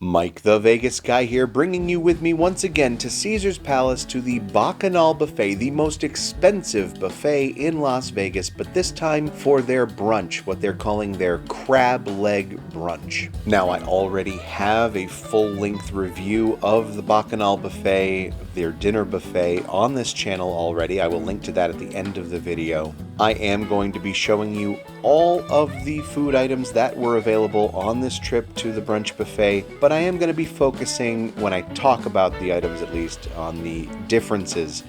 Mike the Vegas Guy here, bringing you with me once again to Caesar's Palace to the Bacchanal Buffet, the most expensive buffet in Las Vegas, but this time for their brunch, what they're calling their crab leg brunch. Now, I already have a full-length review of the Bacchanal Buffet, their dinner buffet, on this channel already. I will link to that at the end of the video. I am going to be showing you all of the food items that were available on this trip to the brunch buffet, but I am going to be focusing, when I talk about the items at least, on the differences,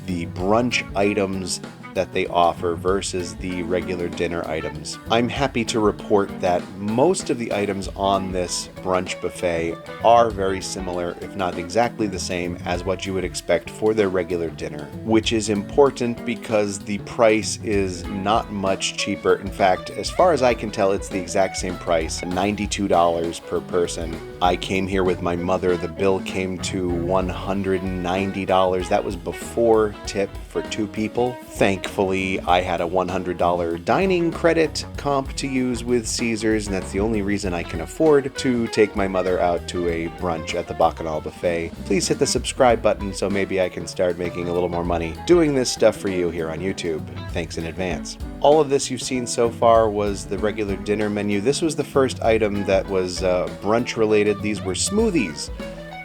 the brunch items that they offer versus the regular dinner items. I'm happy to report that most of the items on this brunch buffet are very similar, if not exactly the same, as what you would expect for their regular dinner, which is important because the price is not much cheaper. In fact, as far as I can tell, it's the exact same price, $92 per person. I came here with my mother. The bill came to $190. That was before tip for 2 people. Thankfully, I had a $100 dining credit comp to use with Caesars, and that's the only reason I can afford to take my mother out to a brunch at the Bacchanal Buffet. Please hit the subscribe button so maybe I can start making a little more money doing this stuff for you here on YouTube. Thanks in advance. All of this you've seen so far was the regular dinner menu. This was the first item that was brunch related. These were smoothies,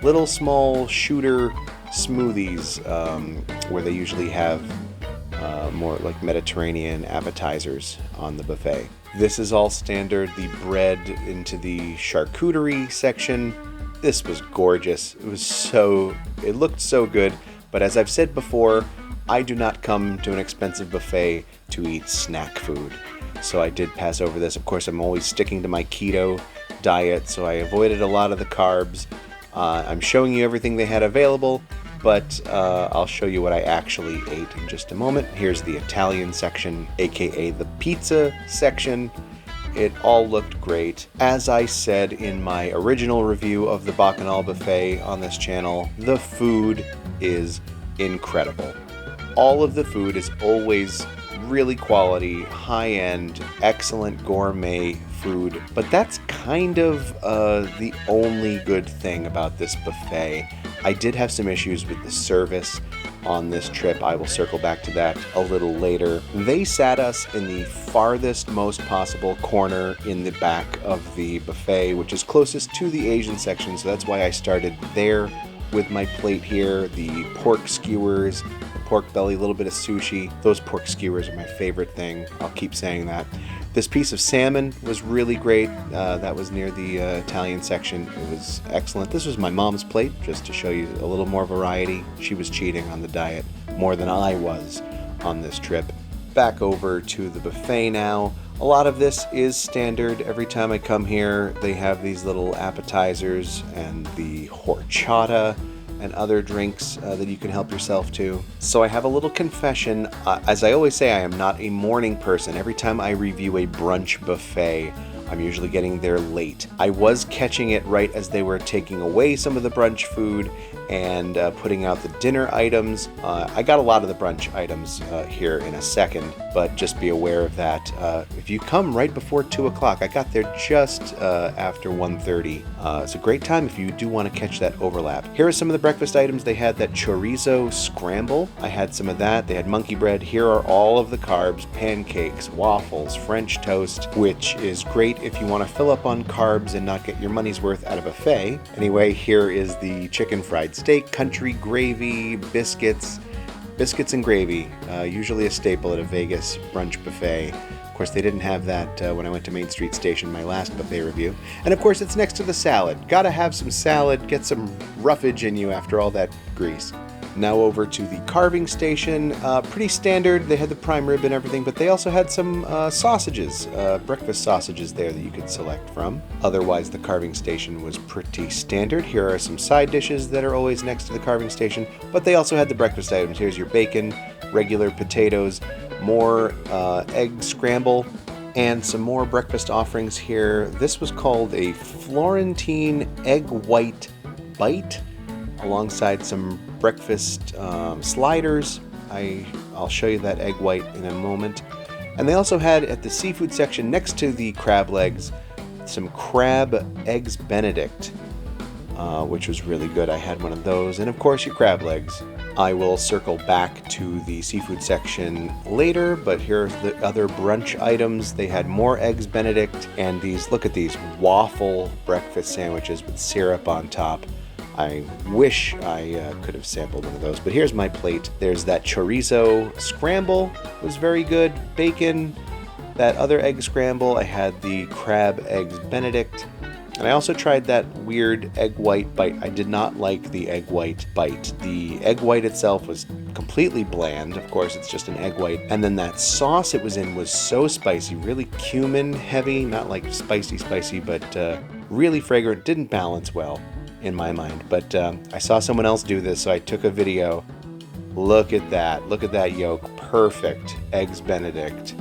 little small shooter smoothies, where they usually have more like Mediterranean appetizers on the buffet. This is all standard. The bread into the charcuterie section. This was gorgeous. It looked so good, but as I've said before, I do not come to an expensive buffet to eat snack food. So I did pass over this. Of course, I'm always sticking to my keto diet, so I avoided a lot of the carbs. I'm showing you everything they had available, but I'll show you what I actually ate in just a moment. Here's the Italian section, aka the pizza section. It all looked great. As I said in my original review of the Bacchanal Buffet on this channel, the food is incredible. All of the food is always really quality, high-end, excellent gourmet food, but that's kind of the only good thing about this buffet. I did have some issues with the service on this trip. I will circle back to that a little later. They sat us in the farthest most possible corner in the back of the buffet, which is closest to the Asian section, so that's why I started there with my plate here. The pork skewers, the pork belly, a little bit of sushi. Those pork skewers are my favorite thing. I'll keep saying that. This piece of salmon was really great. That was near the Italian section. It was excellent. This was my mom's plate, just to show you a little more variety. She was cheating on the diet more than I was on this trip. Back over to the buffet now. A lot of this is standard. Every time I come here, they have these little appetizers and the horchata and other drinks that you can help yourself to. So I have a little confession. As I always say, I am not a morning person. Every time I review a brunch buffet, I'm usually getting there late. I was catching it right as they were taking away some of the brunch food and putting out the dinner items. I got a lot of the brunch items here in a second, but just be aware of that. If you come right before 2 o'clock, I got there just after 1:30. It's a great time if you do want to catch that overlap. Here are some of the breakfast items. They had that chorizo scramble. I had some of that. They had monkey bread. Here are all of the carbs: pancakes, waffles, French toast, which is great if you want to fill up on carbs and not get your money's worth at a buffet. Anyway, here is the chicken fried steak, country gravy, biscuits and gravy, usually a staple at a Vegas brunch buffet. Of course, they didn't have that when I went to Main Street Station, my last buffet review. And of course, it's next to the salad. Gotta have some salad, get some roughage in you after all that grease. Now over to the carving station. Pretty standard. They had the prime rib and everything, but they also had some sausages, breakfast sausages there that you could select from. Otherwise, the carving station was pretty standard. Here are some side dishes that are always next to the carving station, but they also had the breakfast items. Here's your bacon, regular potatoes, more egg scramble, and some more breakfast offerings here. This was called a Florentine egg white bite, alongside some breakfast sliders. I'll show you that egg white in a moment. And they also had at the seafood section next to the crab legs some crab eggs Benedict. which was really good. I had one of those, and of course your crab legs. I will circle back to the seafood section later, but here's the other brunch items. They had more Eggs Benedict and these, look at these, waffle breakfast sandwiches with syrup on top. I wish I could have sampled one of those, but here's my plate. There's that chorizo scramble, was very good, bacon, that other egg scramble. I had the crab Eggs Benedict. And I also tried that weird egg white bite. I did not like the egg white bite. The egg white itself was completely bland. Of course, it's just an egg white. And then that sauce it was in was so spicy, really cumin heavy, not like spicy, but really fragrant. Didn't balance well in my mind. But I saw someone else do this, so I took a video. Look at that yolk. Perfect Eggs Benedict.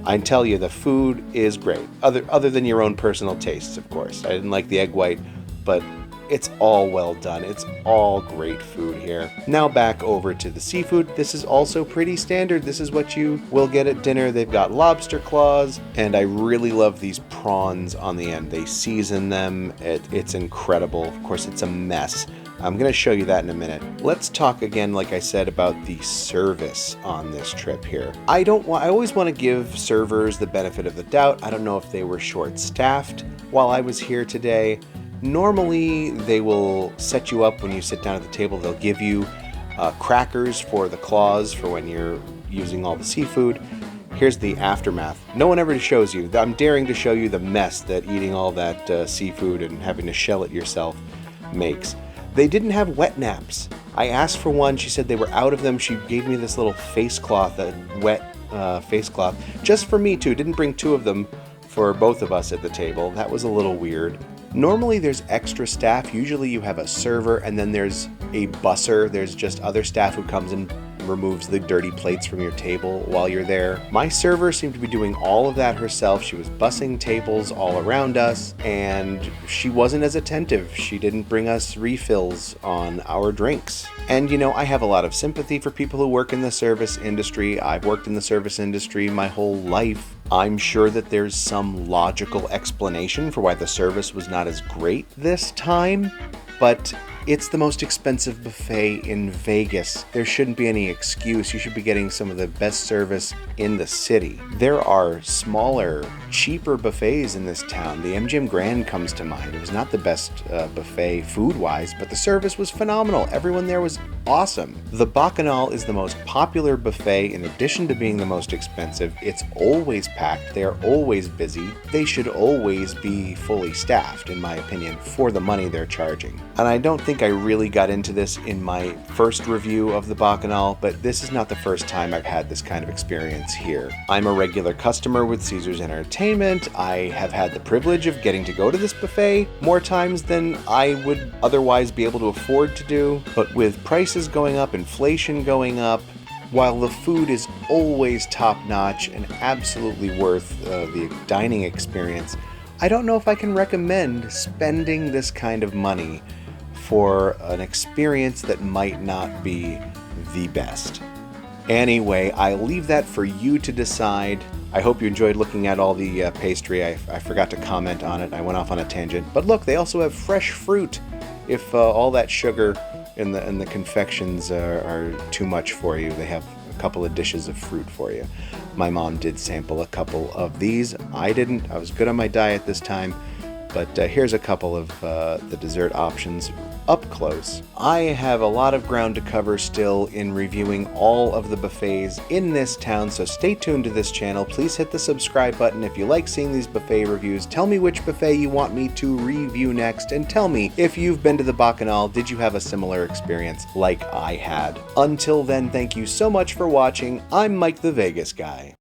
I tell you, the food is great, other than your own personal tastes, of course. I didn't like the egg white, but it's all well done. It's all great food here. Now back over to the seafood. This is also pretty standard. This is what you will get at dinner. They've got lobster claws, and I really love these prawns on the end. They season them. It's incredible. Of course, it's a mess. I'm going to show you that in a minute. Let's talk again, like I said, about the service on this trip here. I always want to give servers the benefit of the doubt. I don't know if they were short-staffed while I was here today. Normally, they will set you up when you sit down at the table. They'll give you crackers for the claws for when you're using all the seafood. Here's the aftermath. No one ever shows you. I'm daring to show you the mess that eating all that seafood and having to shell it yourself makes. They didn't have wet naps. I asked for one. She said they were out of them. She gave me this little face cloth, a wet face cloth, just for me too. Didn't bring two of them for both of us at the table. That was a little weird. Normally there's extra staff. Usually you have a server and then there's a busser. There's just other staff who comes and removes the dirty plates from your table while you're there. My server seemed to be doing all of that herself. She was bussing tables all around us, and she wasn't as attentive. She didn't bring us refills on our drinks. And you know, I have a lot of sympathy for people who work in the service industry. I've worked in the service industry my whole life. I'm sure that there's some logical explanation for why the service was not as great this time, but it's the most expensive buffet in Vegas. There shouldn't be any excuse. You should be getting some of the best service in the city. There are smaller, cheaper buffets in this town. The MGM Grand comes to mind. It was not the best buffet food-wise, but the service was phenomenal. Everyone there was awesome. The Bacchanal is the most popular buffet. In addition to being the most expensive, it's always packed. They are always busy. They should always be fully staffed, in my opinion, for the money they're charging. And I don't think I really got into this in my first review of the Bacchanal, but this is not the first time I've had this kind of experience here. I'm a regular customer with Caesars Entertainment. I have had the privilege of getting to go to this buffet more times than I would otherwise be able to afford to do, but with prices going up, inflation going up, while the food is always top-notch and absolutely worth the dining experience, I don't know if I can recommend spending this kind of money for an experience that might not be the best. Anyway, I'll leave that for you to decide. I hope you enjoyed looking at all the pastry. I forgot to comment on it. I went off on a tangent. But look, they also have fresh fruit if all that sugar in the confections are too much for you. They have a couple of dishes of fruit for you. My mom did sample a couple of these. I didn't. I was good on my diet this time. But here's a couple of the dessert options up close. I have a lot of ground to cover still in reviewing all of the buffets in this town, so stay tuned to this channel. Please hit the subscribe button if you like seeing these buffet reviews. Tell me which buffet you want me to review next, and tell me if you've been to the Bacchanal, did you have a similar experience like I had? Until then, thank you so much for watching. I'm Mike the Vegas Guy.